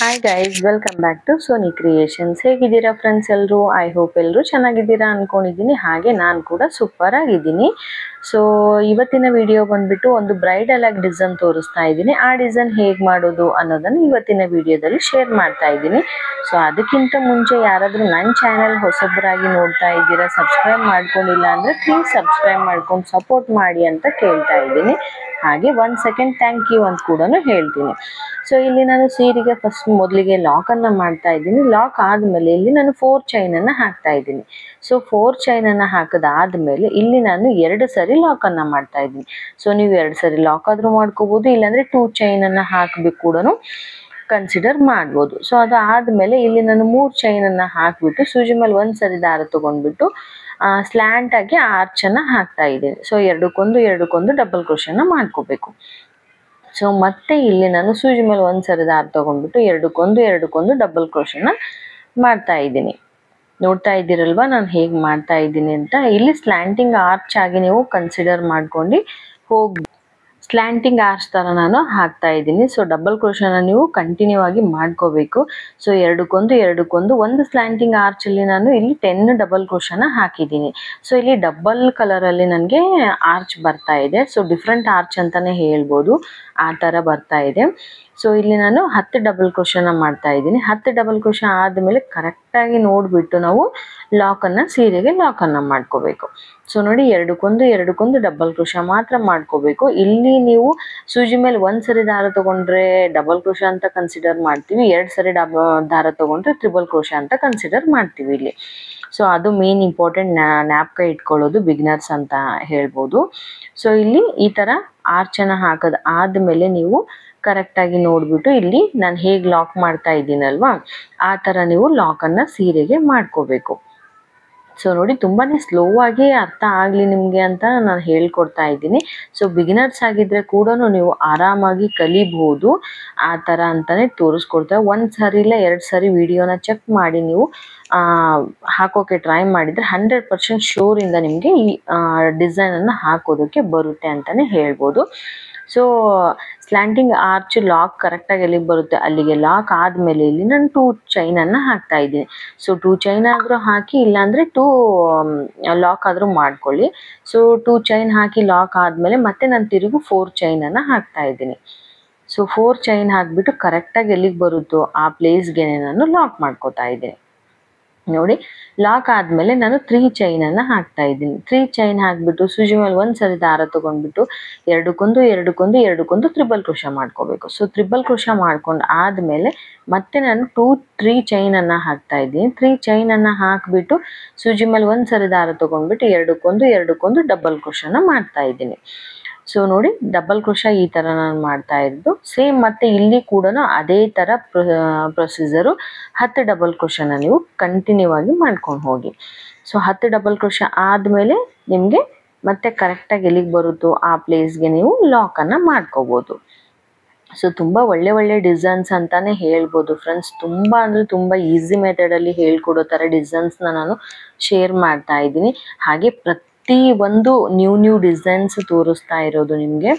Hi guys, welcome back to Soni creations. ಹೇಗಿದ್ದೀರಾ friends ಎಲ್ಲರೂ? I hope ಎಲ್ಲರೂ ಚೆನ್ನಾಗಿದ್ದೀರಾ ಅನ್ಕೊಂಡಿದ್ದೀನಿ. ಹಾಗೆ ನಾನು ಕೂಡ ಸೂಪರ್ ಆಗಿದ್ದೀನಿ. ಸೊ ಇವತ್ತಿನ ವಿಡಿಯೋ ಬಂದ್ಬಿಟ್ಟು ಒಂದು ಬ್ರೈಡಲ್ ಆಗಿ ಡಿಸೈನ್ ತೋರಿಸ್ತಾ ಇದ್ದೀನಿ. ಆ ಡಿಸೈನ್ ಹೇಗೆ ಮಾಡೋದು ಅನ್ನೋದನ್ನು ಇವತ್ತಿನ ವಿಡಿಯೋದಲ್ಲಿ ಶೇರ್ ಮಾಡ್ತಾ ಇದ್ದೀನಿ. ಸೊ ಅದಕ್ಕಿಂತ ಮುಂಚೆ ಯಾರಾದರೂ ನನ್ನ ಚಾನೆಲ್ ಹೊಸಬರಾಗಿ ನೋಡ್ತಾ ಇದ್ದೀರಾ, ಸಬ್ಸ್ಕ್ರೈಬ್ ಮಾಡ್ಕೊಂಡಿಲ್ಲ ಅಂದರೆ ಪ್ಲೀಸ್ ಸಬ್ಸ್ಕ್ರೈಬ್ ಮಾಡ್ಕೊಂಡು ಸಪೋರ್ಟ್ ಮಾಡಿ ಅಂತ ಕೇಳ್ತಾ ಇದ್ದೀನಿ. ಹಾಗೆ 1 ಸೆಕೆಂಡ್ ಥ್ಯಾಂಕ್ ಯು ಅಂತ ಕೂಡ ಹೇಳ್ತೀನಿ. ಸೊ ಇಲ್ಲಿ ನಾನು ಸೀರೆಗೆ ಫಸ್ಟ್ ಮೊದಲಿಗೆ ಲಾಕನ್ನು ಮಾಡ್ತಾ ಇದ್ದೀನಿ. ಲಾಕ್ ಆದಮೇಲೆ ಇಲ್ಲಿ ನಾನು 4 ಚೈನನ್ನು ಹಾಕ್ತಾ ಇದ್ದೀನಿ. ಸೊ 4 ಚೈನನ್ನು ಹಾಕಿದಾದ್ಮೇಲೆ ಇಲ್ಲಿ ನಾನು 2 ಸರಿ ಲಾಕನ್ನು ಮಾಡ್ತಾ ಇದ್ದೀನಿ. ಸೊ ನೀವು 2 ಸರಿ ಲಾಕ್ ಆದರೂ ಮಾಡ್ಕೋಬೋದು, ಇಲ್ಲಾಂದರೆ 2 ಚೈನನ್ನು ಹಾಕಬೇಕು ಕೂಡ ಕನ್ಸಿಡರ್ ಮಾಡ್ಬೋದು. ಸೊ ಅದಾದಮೇಲೆ ಇಲ್ಲಿ ನಾನು 3 ಚೈನನ್ನು ಹಾಕಿಬಿಟ್ಟು ಸೂಜಿ ಮೇಲೆ 1 ಸರಿ ದಾರ ತೊಗೊಂಡ್ಬಿಟ್ಟು ಸ್ಲ್ಯಾಂಟ್ ಆಗಿ ಆರ್ಚನ್ನು ಹಾಕ್ತಾ ಇದ್ದೀನಿ. ಸೊ ಎರಡಕ್ಕೊಂದು ಡಬಲ್ ಕ್ರೋಶನ್ನ ಮಾಡ್ಕೋಬೇಕು. ಸೊ ಮತ್ತೆ ಇಲ್ಲಿ ನಾನು ಸೂಜಿ ಮೇಲೆ 1 ಸರಿ ದಾರ ತೊಗೊಂಡ್ಬಿಟ್ಟು ಎರಡಕ್ಕೊಂದು ಡಬಲ್ ಕ್ರೋಶನ್ನ ಮಾಡ್ತಾ ಇದ್ದೀನಿ. ನೋಡ್ತಾ ಇದ್ದೀರಲ್ವಾ ನಾನು ಹೇಗೆ ಮಾಡ್ತಾ ಇದ್ದೀನಿ ಅಂತ. ಇಲ್ಲಿ ಸ್ಲ್ಯಾಂಟಿಂಗ್ ಆರ್ಚ್ ಆಗಿ ನೀವು ಕನ್ಸಿಡರ್ ಮಾಡ್ಕೊಂಡು ಹೋಗಿ ಸ್ಲ್ಯಾಂಟಿಂಗ್ ಆರ್ಚ್ ಥರ ನಾನು ಹಾಕ್ತಾ ಇದ್ದೀನಿ. ಸೊ ಡಬಲ್ ಕ್ರೋಶನ ನೀವು ಕಂಟಿನ್ಯೂ ಆಗಿ ಮಾಡ್ಕೋಬೇಕು. ಸೊ ಎರಡಕ್ಕೊಂದು ಒಂದು ಸ್ಲ್ಯಾಂಟಿಂಗ್ ಆರ್ಚಲ್ಲಿ ನಾನು ಇಲ್ಲಿ 10 ಡಬಲ್ ಕ್ರೋಶನ ಹಾಕಿದ್ದೀನಿ. ಸೊ ಇಲ್ಲಿ ಡಬಲ್ ಕಲರಲ್ಲಿ ನನಗೆ ಆರ್ಚ್ ಬರ್ತಾ ಇದೆ. ಸೊ ಡಿಫ್ರೆಂಟ್ ಆರ್ಚ್ ಅಂತಲೇ ಹೇಳ್ಬೋದು, ಆ ಥರ ಬರ್ತಾ ಇದೆ. ಸೊ ಇಲ್ಲಿ ನಾನು 10 ಡಬಲ್ ಕ್ರೋಶನ ಮಾಡ್ತಾ ಇದ್ದೀನಿ. 10 ಡಬಲ್ ಕ್ರೋಶ ಆದಮೇಲೆ ಕರೆಕ್ಟಾಗಿ ನೋಡಿಬಿಟ್ಟು ನಾವು ಸೀರೆಗೆ ಲಾಕನ್ನು ಮಾಡ್ಕೋಬೇಕು. ಸೊ ನೋಡಿ ಎರಡಕ್ಕೊಂದು ಡಬಲ್ ಕ್ರೋಶ ಮಾತ್ರ ಮಾಡ್ಕೋಬೇಕು. ಇಲ್ಲಿ ನೀವು ಸೂಜಿ ಮೇಲೆ 1 ಸರಿ ದಾರ ತೊಗೊಂಡ್ರೆ ಡಬಲ್ ಕ್ರೋಶ ಅಂತ ಕನ್ಸಿಡರ್ ಮಾಡ್ತೀವಿ, 2 ಸರಿ ದಾರ ತೊಗೊಂಡ್ರೆ ಟ್ರಿಬಲ್ ಕ್ರೋಶ ಅಂತ ಕನ್ಸಿಡರ್ ಮಾಡ್ತೀವಿ ಇಲ್ಲಿ. ಸೊ ಅದು ಮೇನ್ ಇಂಪಾರ್ಟೆಂಟ್ ಜ್ಞಾಪಕ ಇಟ್ಕೊಳ್ಳೋದು ಬಿಗಿನರ್ಸ್ ಅಂತ ಹೇಳ್ಬೋದು. ಸೊ ಇಲ್ಲಿ ಈ ಥರ ಆರ್ಚನ್ನು ಹಾಕೋದು ಆದಮೇಲೆ ನೀವು ಕರೆಕ್ಟಾಗಿ ನೋಡಿಬಿಟ್ಟು ಇಲ್ಲಿ ನಾನು ಹೇಗೆ ಲಾಕ್ ಮಾಡ್ತಾ ಇದ್ದೀನಲ್ವಾ ಆ ಥರ ನೀವು ಲಾಕನ್ನು ಸೀರೆಗೆ ಮಾಡ್ಕೋಬೇಕು. ಸೊ ನೋಡಿ ತುಂಬಾ ಸ್ಲೋ ಆಗಿ ಅರ್ಥ ಆಗಲಿ ನಿಮಗೆ ಅಂತ ನಾನು ಹೇಳ್ಕೊಡ್ತಾ ಇದ್ದೀನಿ. ಸೊ ಬಿಗಿನರ್ಸ್ ಆಗಿದ್ದರೆ ಕೂಡ ನೀವು ಆರಾಮಾಗಿ ಕಲಿಬಹುದು, ಆ ಥರ ಅಂತಲೇ ತೋರಿಸ್ಕೊಡ್ತಾರೆ. 1 ಸರಿ ಇಲ್ಲ 2 ಸರಿ ವಿಡಿಯೋನ ಚೆಕ್ ಮಾಡಿ ನೀವು ಹಾಕೋಕ್ಕೆ ಟ್ರೈ ಮಾಡಿದರೆ 100% ಶೋರಿಂದ ನಿಮಗೆ ಈ ಡಿಸೈನನ್ನು ಹಾಕೋದಕ್ಕೆ ಬರುತ್ತೆ ಅಂತಲೇ ಹೇಳ್ಬೋದು. ಸೊ ಸ್ಲ್ಯಾಂಟಿಂಗ್ ಆರ್ಚ್ ಲಾಕ್ ಕರೆಕ್ಟಾಗಿ ಎಲ್ಲಿಗೆ ಬರುತ್ತೆ ಅಲ್ಲಿಗೆ ಲಾಕ್ ಆದಮೇಲೆ ಇಲ್ಲಿ ನಾನು 2 ಚೈನನ್ನು ಹಾಕ್ತಾ ಇದ್ದೀನಿ. ಸೊ 2 ಚೈನ್ ಆದರೂ ಹಾಕಿ, ಇಲ್ಲಾಂದರೆ 2 ಲಾಕ್ ಆದರೂ ಮಾಡ್ಕೊಳ್ಳಿ. ಸೊ 2 ಚೈನ್ ಹಾಕಿ ಲಾಕ್ ಆದಮೇಲೆ ಮತ್ತೆ ನಾನು ತಿರುಗು 4 ಚೈನನ್ನು ಹಾಕ್ತಾ ಇದ್ದೀನಿ. ಸೊ 4 ಚೈನ್ ಹಾಕಿಬಿಟ್ಟು ಕರೆಕ್ಟಾಗಿ ಎಲ್ಲಿಗೆ ಬರುತ್ತೋ ಆ ಪ್ಲೇಸ್ಗೆ ನಾನು ಲಾಕ್ ಮಾಡ್ಕೋತಾ ಇದ್ದೀನಿ. ನೋಡಿ ಲಾಕ್ ಆದಮೇಲೆ ನಾನು 3 ಚೈನನ್ನು ಹಾಕ್ತಾ ಇದ್ದೀನಿ. 3 ಚೈನ್ ಹಾಕಿಬಿಟ್ಟು ಸೂಜಿ ಮೇಲೆ 1 ಸರಿ ದಾರ ತೊಗೊಂಡ್ಬಿಟ್ಟು ಎರಡಕ್ಕೊಂದು ಟ್ರಿಬಲ್ ಕ್ರೋಶ ಮಾಡ್ಕೋಬೇಕು. ಸೊ ಟ್ರಿಬಲ್ ಕ್ರೋಶ ಮಾಡ್ಕೊಂಡು ಆದಮೇಲೆ ಮತ್ತೆ ನಾನು 3 ಚೈನನ್ನು ಹಾಕ್ತಾ ಇದ್ದೀನಿ. 3 ಚೈನನ್ನು ಹಾಕಿಬಿಟ್ಟು ಸೂಜಿ ಮೇಲೆ 1 ಸರಿ ದಾರ ತೊಗೊಂಡ್ಬಿಟ್ಟು ಎರಡಕ್ಕೊಂದು ಡಬಲ್ ಕ್ರೋಶನ ಮಾಡ್ತಾ ಇದ್ದೀನಿ. ಸೊ ನೋಡಿ ಡಬಲ್ ಕ್ರೋಶ ಈ ಥರ ನಾನು ಮಾಡ್ತಾ ಇದ್ದು ಸೇಮ್ ಮತ್ತೆ ಇಲ್ಲಿ ಕೂಡ ಅದೇ ಥರ ಪ್ರೊಸೀಜರು 10 ಡಬಲ್ ಕ್ರೋಶನ ನೀವು ಕಂಟಿನ್ಯೂ ಆಗಿ ಮಾಡ್ಕೊಂಡು ಹೋಗಿ. ಸೊ 10 ಡಬಲ್ ಕ್ರೋಶ ಆದಮೇಲೆ ನಿಮಗೆ ಮತ್ತೆ ಕರೆಕ್ಟಾಗಿ ಎಲ್ಲಿಗೆ ಬರುತ್ತೋ ಆ ಪ್ಲೇಸ್ಗೆ ನೀವು ಲಾಕನ್ನು ಮಾಡ್ಕೋಬೋದು. ಸೊ ತುಂಬ ಒಳ್ಳೆ ಡಿಸೈನ್ಸ್ ಅಂತಲೇ ಹೇಳ್ಬೋದು ಫ್ರೆಂಡ್ಸ್. ತುಂಬ ಅಂದರೆ ತುಂಬ ಈಸಿ ಮೆಥಡಲ್ಲಿ ಹೇಳ್ಕೊಡೋ ಥರ ಡಿಸೈನ್ಸ್ನ ನಾನು ಶೇರ್ ಮಾಡ್ತಾ ಇದ್ದೀನಿ. ಹಾಗೆ ಪ್ರತಿ ಒಂದು ನ್ಯೂ ಡಿಸೈನ್ಸ್ ತೋರಿಸ್ತಾ ಇರೋದು ನಿಮಗೆ.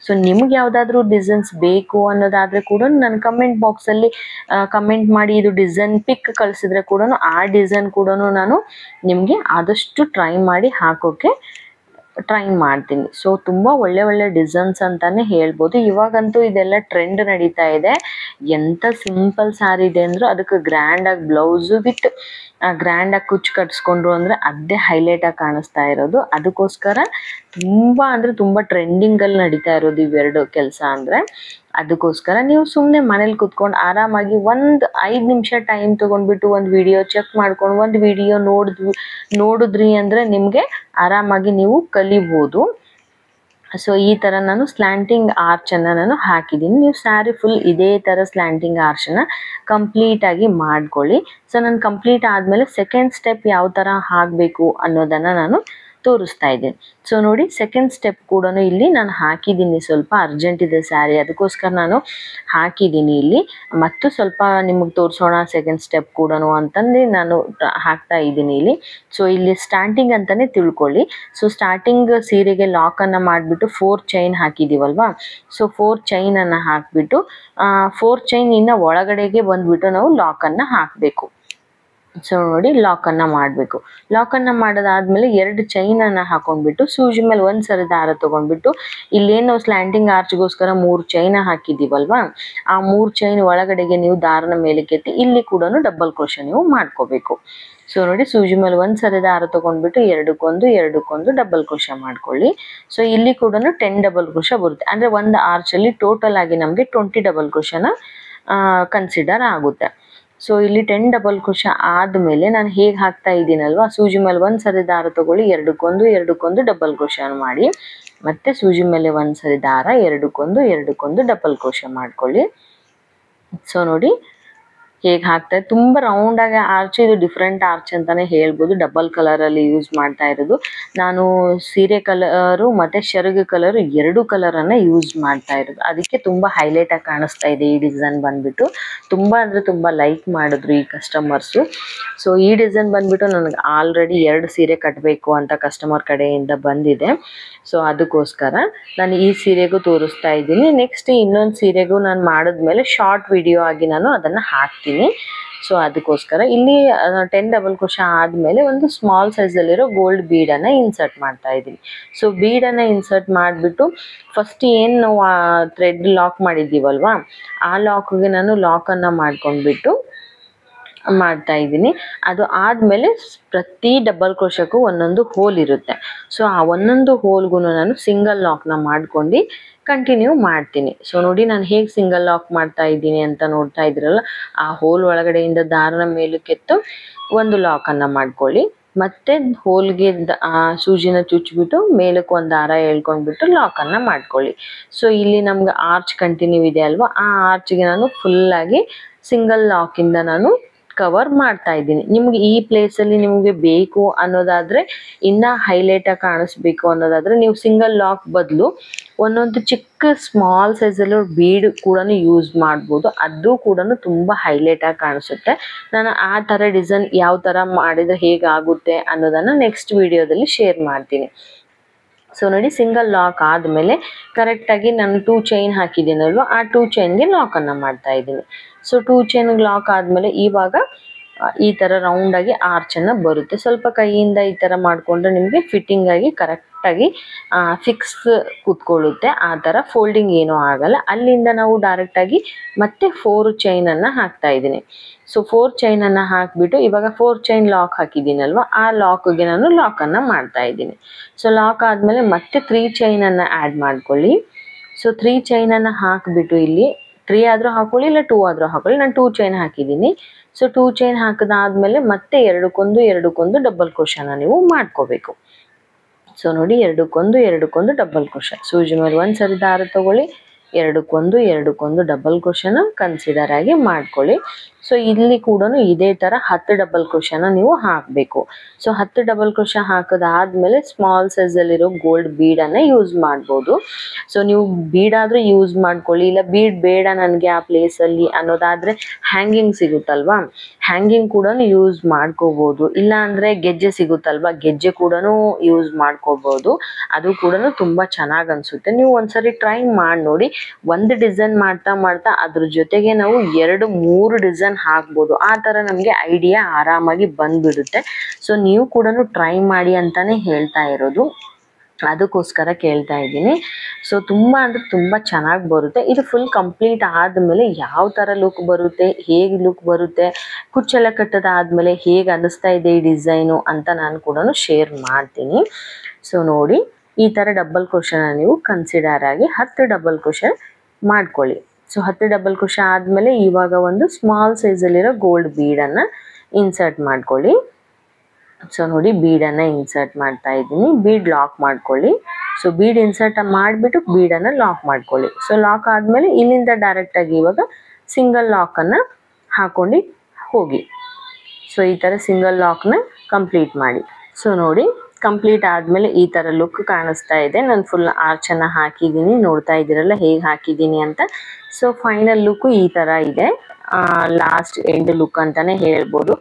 ಸೊ ನಿಮ್ಗೆ ಯಾವುದಾದ್ರೂ ಡಿಸೈನ್ಸ್ ಬೇಕು ಅನ್ನೋದಾದರೆ ಕೂಡ ನನ್ನ ಕಮೆಂಟ್ ಬಾಕ್ಸಲ್ಲಿ ಕಮೆಂಟ್ ಮಾಡಿ ಇದು ಡಿಸೈನ್ ಪಿಕ್ ಕಳಿಸಿದ್ರೆ ಕೂಡ ಆ ಡಿಸೈನ್ ಕೂಡ ನಾನು ನಿಮಗೆ ಆದಷ್ಟು ಟ್ರೈ ಮಾಡಿ ಹಾಕೋಕ್ಕೆ ಟ್ರೈ ಮಾಡ್ತೀನಿ. ಸೊ ತುಂಬ ಒಳ್ಳೆ ಡಿಸೈನ್ಸ್ ಅಂತಲೇ ಹೇಳ್ಬೋದು. ಇವಾಗಂತೂ ಇದೆಲ್ಲ ಟ್ರೆಂಡ್ ನಡೀತಾ ಇದೆ. ಎಂಥ ಸಿಂಪಲ್ ಸ್ಯಾರಿ ಇದೆ ಅಂದರೂ ಅದಕ್ಕೆ ಗ್ರ್ಯಾಂಡಾಗಿ ಬ್ಲೌಸು ವಿತ್ ಗ್ರ್ಯಾಂಡಾಗಿ ಕುಚ್ಚು ಕಟ್ಸ್ಕೊಂಡ್ರು ಅಂದರೆ ಅದೇ ಹೈಲೈಟಾಗಿ ಕಾಣಿಸ್ತಾ ಇರೋದು. ಅದಕ್ಕೋಸ್ಕರ ತುಂಬ ಟ್ರೆಂಡಿಂಗಲ್ಲಿ ನಡೀತಾ ಇರೋದು ಇವೆರಡು ಕೆಲಸ ಅಂದರೆ. ಅದಕ್ಕೋಸ್ಕರ ನೀವು ಸುಮ್ಮನೆ ಮನೇಲಿ ಕೂತ್ಕೊಂಡು ಆರಾಮಾಗಿ 5 ನಿಮಿಷ ಟೈಮ್ ತೊಗೊಂಡ್ಬಿಟ್ಟು ಒಂದು ವಿಡಿಯೋ ಚೆಕ್ ಮಾಡ್ಕೊಂಡು ಒಂದು ವಿಡಿಯೋ ನೋಡಿದ್ರಿ ಅಂದರೆ ನಿಮಗೆ ಆರಾಮಾಗಿ ನೀವು ಕಲಿಬೋದು. ಸೊ ಈ ಥರ ನಾನು ಸ್ಲ್ಯಾಂಟಿಂಗ್ ಆರ್ಚನ್ನು ನಾನು ಹಾಕಿದ್ದೀನಿ. ನೀವು ಸ್ಯಾರಿ ಫುಲ್ ಇದೇ ಥರ ಸ್ಲ್ಯಾಂಟಿಂಗ್ ಆರ್ಚನ್ನು ಕಂಪ್ಲೀಟಾಗಿ ಮಾಡ್ಕೊಳ್ಳಿ. ಸೊ ನಾನು ಕಂಪ್ಲೀಟ್ ಆದಮೇಲೆ ಸೆಕೆಂಡ್ ಸ್ಟೆಪ್ ಯಾವ ಥರ ಹಾಕಬೇಕು ಅನ್ನೋದನ್ನು ನಾನು ತೋರಿಸ್ತಾ ಇದ್ದೀನಿ. ಸೊ ನೋಡಿ ಸೆಕೆಂಡ್ ಸ್ಟೆಪ್ ಕೂಡ ಇಲ್ಲಿ ನಾನು ಹಾಕಿದ್ದೀನಿ, ಸ್ವಲ್ಪ ಅರ್ಜೆಂಟ್ ಇದೆ ಸ್ಯಾರಿ ಅದಕ್ಕೋಸ್ಕರ ನಾನು ಹಾಕಿದ್ದೀನಿ ಇಲ್ಲಿ. ಮತ್ತು ಸ್ವಲ್ಪ ನಿಮಗೆ ತೋರಿಸೋಣ ಸೆಕೆಂಡ್ ಸ್ಟೆಪ್ ಕೂಡ ಅಂತಂದು ನಾನು ಹಾಕ್ತಾ ಇದ್ದೀನಿ ಇಲ್ಲಿ. ಸೊ ಇಲ್ಲಿ ಸ್ಟಾರ್ಟಿಂಗ್ ಅಂತಲೇ ತಿಳ್ಕೊಳ್ಳಿ. ಸೊ ಸ್ಟಾರ್ಟಿಂಗ್ ಸೀರೆಗೆ ಲಾಕನ್ನು ಮಾಡಿಬಿಟ್ಟು 4 ಚೈನ್ ಹಾಕಿದ್ದೀವಲ್ವಾ, ಸೊ 4 ಚೈನನ್ನು ಹಾಕಿಬಿಟ್ಟು 4 ಚೈನ್ ಇನ್ನು ಒಳಗಡೆಗೆ ಬಂದುಬಿಟ್ಟು ನಾವು ಲಾಕನ್ನು ಹಾಕಬೇಕು. ಸೊ ನೋಡಿ ಲಾಕನ್ನು ಮಾಡಬೇಕು. ಲಾಕನ್ನು ಮಾಡೋದಾದ್ಮೇಲೆ 2 ಚೈನನ್ನು ಹಾಕೊಂಡ್ಬಿಟ್ಟು ಸೂಜಿ ಮೇಲೆ ಒಂದು ಸರಿ ದಾರ ತೊಗೊಂಡ್ಬಿಟ್ಟು ಇಲ್ಲೇನು ನಾವು ಸ್ಲ್ಯಾಂಟಿಂಗ್ ಆರ್ಚ್ಗೋಸ್ಕರ 3 ಚೈನ ಹಾಕಿದ್ದೀವಲ್ವಾ, ಆ 3 ಚೈನ್ ಒಳಗಡೆಗೆ ನೀವು ದಾರನ ಮೇಲೆ ಕೆತ್ತಿ ಇಲ್ಲಿ ಕೂಡ ಡಬಲ್ ಕ್ರೋಶೆ ನೀವು ಮಾಡ್ಕೋಬೇಕು. ಸೊ ನೋಡಿ ಸೂಜಿ ಮೇಲೆ ಒಂದು ಸರಿ ದಾರ ತೊಗೊಂಡ್ಬಿಟ್ಟು ಎರಡಕ್ಕೊಂದು ಡಬಲ್ ಕ್ರೋಶೆ ಮಾಡ್ಕೊಳ್ಳಿ. ಸೊ ಇಲ್ಲಿ ಕೂಡ 10 ಡಬಲ್ ಕ್ರೋಶೆ ಬರುತ್ತೆ, ಅಂದರೆ ಒಂದು ಆರ್ಚಲ್ಲಿ ಟೋಟಲ್ ಆಗಿ ನಮಗೆ 20 ಡಬಲ್ ಕ್ರೋಶೆನ ಕನ್ಸಿಡರ್ ಆಗುತ್ತೆ. ಸೊ ಇಲ್ಲಿ 10 ಡಬಲ್ ಕ್ರೋಶೆ ಆದಮೇಲೆ ನಾನು ಹೇಗೆ ಹಾಕ್ತಾ ಇದ್ದೀನಲ್ವಾ, ಸೂಜಿ ಮೇಲೆ ಒಂದು ಸರಿ ದಾರ ತೊಗೊಳ್ಳಿ, ಎರಡಕ್ಕೊಂದು ಡಬಲ್ ಕ್ರೋಶೆ ಮಾಡಿ, ಮತ್ತೆ ಸೂಜಿ ಮೇಲೆ ಒಂದು ಸರಿ ದಾರ, ಎರಡಕ್ಕೊಂದು ಡಬಲ್ ಕ್ರೋಶೆ ಮಾಡ್ಕೊಳ್ಳಿ. ಸೊ ನೋಡಿ ಹೇಗೆ ಹಾಕ್ತಾ ಇದೆ, ತುಂಬ ರೌಂಡಾಗಿ ಆರ್ಚ್, ಇದು ಡಿಫ್ರೆಂಟ್ ಆರ್ಚ್ ಅಂತಲೇ ಹೇಳ್ಬೋದು. ಡಬಲ್ ಕಲರಲ್ಲಿ ಯೂಸ್ ಮಾಡ್ತಾ ಇರೋದು ನಾನು, ಸೀರೆ ಕಲರು ಮತ್ತು ಶರ್ಗ್ ಕಲರು 2 ಕಲರನ್ನು ಯೂಸ್ ಮಾಡ್ತಾ ಇರೋದು, ಅದಕ್ಕೆ ತುಂಬ ಹೈಲೈಟಾಗಿ ಕಾಣಿಸ್ತಾ ಇದೆ ಈ ಡಿಸೈನ್ ಬಂದುಬಿಟ್ಟು. ತುಂಬ ಅಂದರೆ ತುಂಬ ಲೈಕ್ ಮಾಡಿದ್ರು ಈ ಕಸ್ಟಮರ್ಸು. ಸೊ ಈ ಡಿಸೈನ್ ಬಂದುಬಿಟ್ಟು ನನಗೆ ಆಲ್ರೆಡಿ 2 ಸೀರೆ ಕಟ್ಟಬೇಕು ಅಂತ ಕಸ್ಟಮರ್ ಕಡೆಯಿಂದ ಬಂದಿದೆ. ಸೊ ಅದಕ್ಕೋಸ್ಕರ ನಾನು ಈ ಸೀರೆಗೂ ತೋರಿಸ್ತಾ ಇದ್ದೀನಿ. ನೆಕ್ಸ್ಟ್ ಇನ್ನೊಂದು ಸೀರೆಗೂ ನಾನು ಮಾಡಿದ್ಮೇಲೆ ಶಾರ್ಟ್ ವಿಡಿಯೋ ಆಗಿ ನಾನು ಅದನ್ನು ಹಾಕ್ತೀನಿ. ಸೊ ಅದಕ್ಕೋಸ್ಕರ ಇಲ್ಲಿ 10 ಡಬಲ್ ಕ್ರೋಶೆ ಆದಮೇಲೆ ಒಂದು ಸ್ಮಾಲ್ ಸೈಜಲ್ಲಿರೋ ಗೋಲ್ಡ್ ಬೀಡನ್ನು ಇನ್ಸರ್ಟ್ ಮಾಡ್ತಾ ಇದ್ದೀನಿ. ಸೊ ಬೀಡನ್ನು ಇನ್ಸರ್ಟ್ ಮಾಡಿಬಿಟ್ಟು ಫಸ್ಟ್ ಏನು ನಾವು ಥ್ರೆಡ್ ಲಾಕ್ ಮಾಡಿದ್ದೀವಲ್ವಾ, ಆ ಲಾಕ್ಗೆ ನಾನು ಲಾಕನ್ನು ಮಾಡ್ಕೊಂಡ್ಬಿಟ್ಟು ಮಾಡ್ತಾ ಇದ್ದೀನಿ. ಅದು ಆದಮೇಲೆ ಪ್ರತಿ ಡಬಲ್ ಕ್ರೋಶಕ್ಕೂ ಒಂದೊಂದು ಹೋಲ್ ಇರುತ್ತೆ. ಸೊ ಆ ಒಂದೊಂದು ಹೋಲ್ಗೂ ನಾನು ಸಿಂಗಲ್ ಲಾಕ್ನ ಮಾಡ್ಕೊಂಡು ಕಂಟಿನ್ಯೂ ಮಾಡ್ತೀನಿ. ಸೊ ನೋಡಿ ನಾನು ಹೇಗೆ ಸಿಂಗಲ್ ಲಾಕ್ ಮಾಡ್ತಾ ಇದ್ದೀನಿ ಅಂತ ನೋಡ್ತಾ ಇದ್ದೀರಲ್ಲ, ಆ ಹೋಲ್ ಒಳಗಡೆಯಿಂದ ದಾರನ ಮೇಲಕ್ಕೆತ್ತು ಒಂದು ಲಾಕನ್ನು ಮಾಡ್ಕೊಳ್ಳಿ, ಮತ್ತೆ ಹೋಲ್ಗೆ ಸೂಜಿನ ಚುಚ್ಚಿಬಿಟ್ಟು ಮೇಲಕ್ಕೆ ಒಂದು ದಾರ ಎಳ್ಕೊಂಡ್ಬಿಟ್ಟು ಲಾಕನ್ನು ಮಾಡ್ಕೊಳ್ಳಿ. ಸೊ ಇಲ್ಲಿ ನಮ್ಗೆ ಆರ್ಚ್ ಕಂಟಿನ್ಯೂ ಇದೆ ಅಲ್ವಾ, ಆ ಆರ್ಚ್ಗೆ ನಾನು ಫುಲ್ಲಾಗಿ ಸಿಂಗಲ್ ಲಾಕಿಂದ ನಾನು ಕವರ್ ಮಾಡ್ತಾ ಇದ್ದೀನಿ. ನಿಮ್ಗೆ ಈ ಪ್ಲೇಸಲ್ಲಿ ನಿಮಗೆ ಬೇಕು ಅನ್ನೋದಾದರೆ, ಇನ್ನೂ ಹೈಲೈಟಾಗಿ ಕಾಣಿಸ್ಬೇಕು ಅನ್ನೋದಾದರೆ ನೀವು ಸಿಂಗಲ್ ಲಾಕ್ ಬದಲು ಒಂದೊಂದು ಚಿಕ್ಕ ಸ್ಮಾಲ್ ಸೈಜಲ್ಲಿ ಬೀಡ್ ಕೂಡ ಯೂಸ್ ಮಾಡ್ಬೋದು, ಅದು ಕೂಡ ತುಂಬ ಹೈಲೈಟಾಗಿ ಕಾಣಿಸುತ್ತೆ. ನಾನು ಆ ಥರ ಡಿಸೈನ್ ಯಾವ ಥರ ಮಾಡಿದರೆ ಹೇಗಾಗುತ್ತೆ ಅನ್ನೋದನ್ನು ನೆಕ್ಸ್ಟ್ ವಿಡಿಯೋದಲ್ಲಿ ಶೇರ್ ಮಾಡ್ತೀನಿ. ಸೊ ನೋಡಿ ಸಿಂಗಲ್ ಲಾಕ್ ಆದಮೇಲೆ ಕರೆಕ್ಟಾಗಿ ನಾನು 2 ಚೈನ್ ಹಾಕಿದ್ದೀನಲ್ವ, ಆ 2 ಚೈನ್ಗೆ ಲಾಕನ್ನು ಮಾಡ್ತಾ ಇದ್ದೀನಿ. ಸೊ 2 ಚೈನ್ಗೆ ಲಾಕ್ ಆದಮೇಲೆ ಇವಾಗ ಈ ಥರ ರೌಂಡಾಗಿ ಆರ್ಚನ್ನು ಬರುತ್ತೆ. ಸ್ವಲ್ಪ ಕೈಯಿಂದ ಈ ಥರ ಮಾಡಿಕೊಂಡ್ರೆ ನಿಮಗೆ ಫಿಟ್ಟಿಂಗಾಗಿ ಕರೆಕ್ಟಾಗಿ ಫಿಕ್ಸ್ ಕೂತ್ಕೊಳ್ಳುತ್ತೆ. ಆ ಥರ ಫೋಲ್ಡಿಂಗ್ ಏನೂ ಆಗಲ್ಲ. ಅಲ್ಲಿಂದ ನಾವು ಡೈರೆಕ್ಟಾಗಿ ಮತ್ತೆ 4 ಚೈನನ್ನು ಹಾಕ್ತಾ ಇದ್ದೀನಿ. ಸೊ 4 ಚೈನನ್ನು ಹಾಕಿಬಿಟ್ಟು ಇವಾಗ 4 ಚೈನ್ ಲಾಕ್ ಹಾಕಿದ್ದೀನಲ್ವ, ಆ ಲಾಕ್ಗೆ ನಾನು ಲಾಕನ್ನು ಮಾಡ್ತಾ ಇದ್ದೀನಿ. ಸೊ ಲಾಕ್ ಆದಮೇಲೆ ಮತ್ತೆ 3 ಚೈನನ್ನು ಆ್ಯಡ್ ಮಾಡ್ಕೊಳ್ಳಿ. ಸೊ 3 ಚೈನನ್ನು ಹಾಕಿಬಿಟ್ಟು ಇಲ್ಲಿ 3 ಆದರೂ ಹಾಕೊಳ್ಳಿ, ಇಲ್ಲ 2 ಆದರೂ ಹಾಕೊಳ್ಳಿ, ನಾನು 2 ಚೈನ್ ಹಾಕಿದ್ದೀನಿ. ಸೊ 2 ಚೈನ್ ಹಾಕಿದಾದ್ಮೇಲೆ ಮತ್ತೆ ಎರಡಕ್ಕೊಂದು ಡಬಲ್ ಕ್ರೋಶೆನ ನೀವು ಮಾಡ್ಕೋಬೇಕು. ಸೊ ನೋಡಿ ಎರಡಕ್ಕೊಂದು ಡಬಲ್ ಕ್ರೋಶೆ, ಸೂಜಿ ಮೇಲೆ ಒಂದು ಸರಿ ದಾರ ತೊಗೊಳ್ಳಿ, ಎರಡಕ್ಕೊಂದು ಡಬಲ್ ಕ್ರೋಶೆನ ಕನ್ಸಿಡರ್ ಆಗಿ ಮಾಡ್ಕೊಳ್ಳಿ. ಸೊ ಇಲ್ಲಿ ಕೂಡ ಇದೇ ಥರ 10 ಡಬಲ್ ಕ್ರೋಶೆನ ನೀವು ಹಾಕಬೇಕು. ಸೊ 10 ಡಬಲ್ ಕ್ರೋಶೆ ಹಾಕಿದಾದ್ಮೇಲೆ ಸ್ಮಾಲ್ ಸೈಜಲ್ಲಿರೋ ಗೋಲ್ಡ್ ಬೀಡನ್ನು ಯೂಸ್ ಮಾಡ್ಬೋದು. ಸೊ ನೀವು ಬೀಡಾದರೂ ಯೂಸ್ ಮಾಡ್ಕೊಳ್ಳಿ, ಇಲ್ಲ ಬೀಡ್ ಬೇಡ ನನಗೆ ಆ ಪ್ಲೇಸಲ್ಲಿ ಅನ್ನೋದಾದರೆ ಹ್ಯಾಂಗಿಂಗ್ ಸಿಗುತ್ತಲ್ವಾ, ಹ್ಯಾಂಗಿಂಗ್ ಕೂಡ ಯೂಸ್ ಮಾಡ್ಕೋಬೋದು. ಇಲ್ಲ ಅಂದರೆ ಗೆಜ್ಜೆ ಸಿಗುತ್ತಲ್ವ, ಗೆಜ್ಜೆ ಕೂಡ ಯೂಸ್ ಮಾಡ್ಕೋಬೋದು. ಅದು ಕೂಡ ತುಂಬ ಚೆನ್ನಾಗಿ ಅನಿಸುತ್ತೆ. ನೀವು ಒಂದ್ಸರಿ ಟ್ರೈ ಮಾಡಿ ನೋಡಿ. ಒಂದು ಡಿಸೈನ್ ಮಾಡ್ತಾ ಅದ್ರ ಜೊತೆಗೆ ನಾವು 2-3 ಡಿಸೈನ್ ಹಾಕ್ಬೋದು. ಆ ಥರ ನಮಗೆ ಐಡಿಯಾ ಆರಾಮಾಗಿ ಬಂದ್ಬಿಡುತ್ತೆ. ಸೊ ನೀವು ಕೂಡ ಟ್ರೈ ಮಾಡಿ ಅಂತಾನೆ ಹೇಳ್ತಾ ಇರೋದು, ಅದಕ್ಕೋಸ್ಕರ ಕೇಳ್ತಾ ಇದ್ದೀನಿ. ಸೊ ತುಂಬ ಅಂದರೆ ತುಂಬ ಚೆನ್ನಾಗಿ ಬರುತ್ತೆ. ಇದು ಫುಲ್ ಕಂಪ್ಲೀಟ್ ಆದಮೇಲೆ ಯಾವ ಥರ ಲುಕ್ ಬರುತ್ತೆ, ಹೇಗೆ ಲುಕ್ ಬರುತ್ತೆ, ಕುಚ್ಚೆಲ್ಲ ಕಟ್ಟೋದಾದಮೇಲೆ ಹೇಗೆ ಅನ್ನಿಸ್ತಾ ಇದೆ ಈ ಡಿಸೈನು ಅಂತ ನಾನು ಕೂಡ ಶೇರ್ ಮಾಡ್ತೀನಿ. ಸೊ ನೋಡಿ ಈ ಥರ ಡಬಲ್ ಕ್ರೋಶೆನ ನೀವು ಕನ್ಸಿಡರ್ ಆಗಿ 10 ಡಬಲ್ ಕ್ರೋಶೆ ಮಾಡ್ಕೊಳ್ಳಿ. ಸೊ 10 ಡಬಲ್ ಕ್ರೋಶೆ ಆದಮೇಲೆ ಇವಾಗ ಒಂದು ಸ್ಮಾಲ್ ಸೈಜಲ್ಲಿರೋ ಗೋಲ್ಡ್ ಬೀಡನ್ನು ಇನ್ಸರ್ಟ್ ಮಾಡ್ಕೊಳ್ಳಿ. ಸೊ ನೋಡಿ ಬೀಡನ್ನು ಇನ್ಸರ್ಟ್ ಮಾಡ್ತಾ ಇದ್ದೀನಿ, ಬೀಡ್ ಲಾಕ್ ಮಾಡ್ಕೊಳ್ಳಿ. ಸೊ ಬೀಡ್ ಇನ್ಸರ್ಟ್ ಮಾಡಿಬಿಟ್ಟು ಬೀಡನ್ನು ಲಾಕ್ ಮಾಡ್ಕೊಳ್ಳಿ. ಸೊ ಲಾಕ್ ಆದಮೇಲೆ ಇಲ್ಲಿಂದ ಡೈರೆಕ್ಟಾಗಿ ಇವಾಗ ಸಿಂಗಲ್ ಲಾಕನ್ನು ಹಾಕ್ಕೊಂಡು ಹೋಗಿ. ಸೊ ಈ ಥರ ಸಿಂಗಲ್ ಲಾಕ್ನ ಕಂಪ್ಲೀಟ್ ಮಾಡಿ. ಸೊ ನೋಡಿ ಕಂಪ್ಲೀಟ್ ಆದಮೇಲೆ ಈ ಥರ ಲುಕ್ ಕಾಣಿಸ್ತಾ ಇದೆ. ನಾನು ಫುಲ್ ಆರ್ಚನ್ನು ಹಾಕಿದ್ದೀನಿ, ನೋಡ್ತಾ ಇದ್ದೀರಲ್ಲ ಹೇಗೆ ಹಾಕಿದ್ದೀನಿ ಅಂತ. ಸೊ ಫೈನಲ್ ಲುಕ್ಕು ಈ ಥರ ಇದೆ. ಲಾಸ್ಟ್ ಎಂಡ್ ಲುಕ್ ಅಂತಾನೆ ಹೇಳ್ಬೋದು.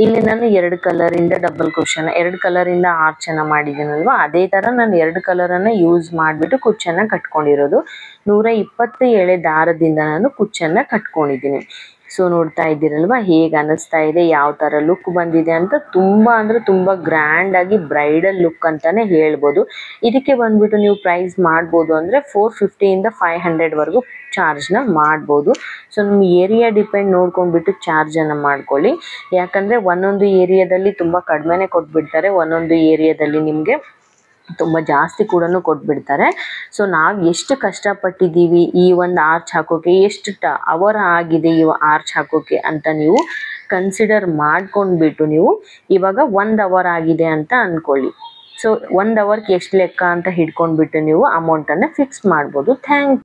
ಇಲ್ಲಿ ನಾನು 2 ಕಲರಿಂದ ಡಬಲ್ ಕುಶನ್, 2 ಕಲರಿಂದ ಆರ್ಚನ್ನು ಮಾಡಿದ್ದೀನಲ್ವಾ, ಅದೇ ಥರ ನಾನು 2 ಕಲರನ್ನು ಯೂಸ್ ಮಾಡಿಬಿಟ್ಟು ಕುಚ್ಚನ್ನು ಕಟ್ಕೊಂಡಿರೋದು. 120 ಎಳೆ ದಾರದಿಂದ ನಾನು ಕುಚ್ಚನ್ನು ಕಟ್ಕೊಂಡಿದ್ದೀನಿ. ಸೊ ನೋಡ್ತಾ ಇದ್ದೀರಲ್ವಾ ಹೇಗೆ ಅನ್ನಿಸ್ತಾ ಇದೆ, ಯಾವ ಥರ ಲುಕ್ ಬಂದಿದೆ ಅಂತ. ತುಂಬ ಅಂದರೆ ತುಂಬ ಗ್ರ್ಯಾಂಡಾಗಿ ಬ್ರೈಡಲ್ ಲುಕ್ ಅಂತಲೇ ಹೇಳ್ಬೋದು. ಇದಕ್ಕೆ ಬಂದುಬಿಟ್ಟು ನೀವು ಪ್ರೈಸ್ ಮಾಡ್ಬೋದು ಅಂದರೆ 450ಇಂದ 500ವರೆಗೂ ಚಾರ್ಜ್ನ ಮಾಡ್ಬೋದು. ಸೊ ನಿಮ್ಮ ಏರಿಯಾ ಡಿಪೆಂಡ್ ನೋಡ್ಕೊಂಡ್ಬಿಟ್ಟು ಚಾರ್ಜನ್ನು ಮಾಡ್ಕೊಳ್ಳಿ. ಯಾಕಂದರೆ ಒಂದೊಂದು ಏರಿಯಾದಲ್ಲಿ ತುಂಬ ಕಡಿಮೆನೇ ಕೊಟ್ಬಿಡ್ತಾರೆ, ಒಂದೊಂದು ಏರಿಯಾದಲ್ಲಿ ನಿಮಗೆ ತುಂಬ ಜಾಸ್ತಿ ಕೂಡ ಕೊಟ್ಬಿಡ್ತಾರೆ. ಸೊ ನಾವು ಎಷ್ಟು ಕಷ್ಟಪಟ್ಟಿದ್ದೀವಿ ಈ ಒಂದು ಆರ್ಚ್ ಹಾಕೋಕ್ಕೆ, ಎಷ್ಟು ಅವರ್ ಆಗಿದೆ ಈ ಆರ್ಚ್ ಹಾಕೋಕ್ಕೆ ಅಂತ ನೀವು ಕನ್ಸಿಡರ್ ಮಾಡ್ಕೊಂಡ್ಬಿಟ್ಟು ನೀವು ಇವಾಗ 1 ಅವರ್ ಆಗಿದೆ ಅಂತ ಅಂದ್ಕೊಳ್ಳಿ. ಸೊ 1 ಅವರ್ಗೆ ಎಷ್ಟು ಲೆಕ್ಕ ಅಂತ ಹಿಡ್ಕೊಂಡ್ಬಿಟ್ಟು ನೀವು ಅಮೌಂಟನ್ನು ಫಿಕ್ಸ್ ಮಾಡ್ಬೋದು. ಥ್ಯಾಂಕ್